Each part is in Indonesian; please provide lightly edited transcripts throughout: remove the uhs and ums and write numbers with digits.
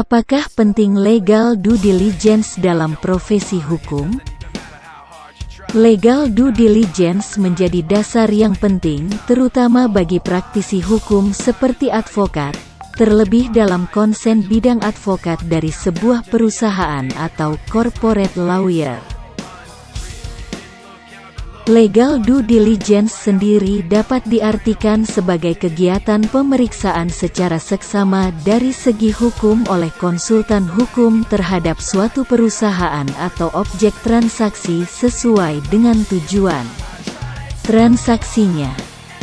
Apakah penting legal due diligence dalam profesi hukum? Legal due diligence menjadi dasar yang penting, terutama bagi praktisi hukum seperti advokat, terlebih dalam konsen bidang advokat dari sebuah perusahaan atau corporate lawyer. Legal due diligence sendiri dapat diartikan sebagai kegiatan pemeriksaan secara seksama dari segi hukum oleh konsultan hukum terhadap suatu perusahaan atau objek transaksi sesuai dengan tujuan transaksinya,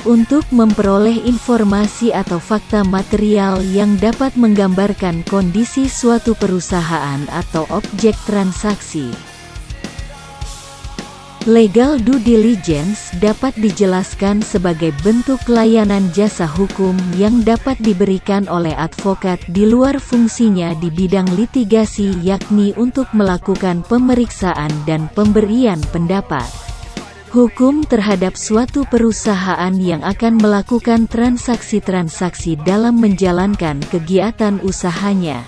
untuk memperoleh informasi atau fakta material yang dapat menggambarkan kondisi suatu perusahaan atau objek transaksi. Legal due diligence dapat dijelaskan sebagai bentuk layanan jasa hukum yang dapat diberikan oleh advokat di luar fungsinya di bidang litigasi, yakni untuk melakukan pemeriksaan dan pemberian pendapat hukum terhadap suatu perusahaan yang akan melakukan transaksi-transaksi dalam menjalankan kegiatan usahanya.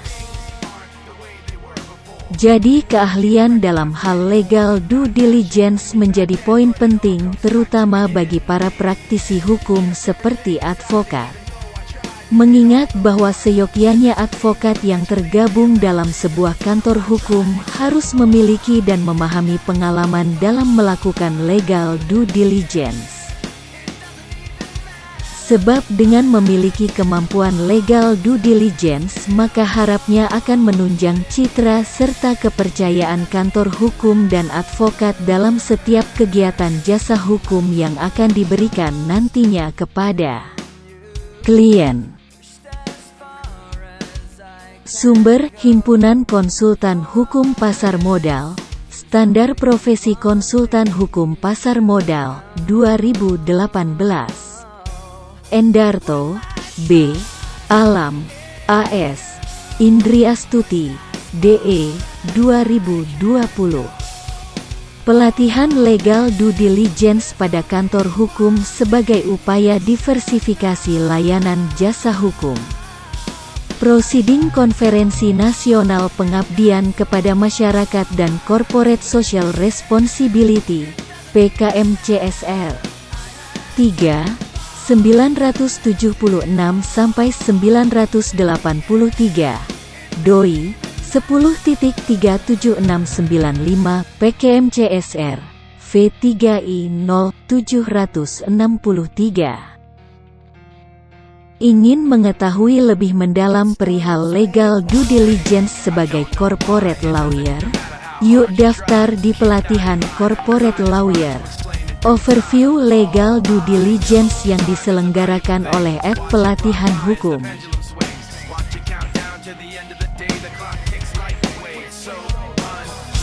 Jadi keahlian dalam hal legal due diligence menjadi poin penting terutama bagi para praktisi hukum seperti advokat. Mengingat bahwa seyogyanya advokat yang tergabung dalam sebuah kantor hukum harus memiliki dan memahami pengalaman dalam melakukan legal due diligence. Sebab dengan memiliki kemampuan legal due diligence, maka harapnya akan menunjang citra serta kepercayaan kantor hukum dan advokat dalam setiap kegiatan jasa hukum yang akan diberikan nantinya kepada klien. Sumber: Himpunan Konsultan Hukum Pasar Modal, Standar Profesi Konsultan Hukum Pasar Modal, 2018. Endarto, B. Alam, A.S. Indriastuti, D.E. 2020. Pelatihan legal due diligence pada kantor hukum sebagai upaya diversifikasi layanan jasa hukum. Proceeding Konferensi Nasional Pengabdian kepada Masyarakat dan Corporate Social Responsibility, PKM-CSR. 3. 976-983, DOI 10.37695, PKM-CSR, V3I 0763. Ingin mengetahui lebih mendalam perihal legal due diligence sebagai corporate lawyer? Yuk daftar di pelatihan corporate lawyer. Overview legal due diligence yang diselenggarakan oleh Pelatihan Hukum.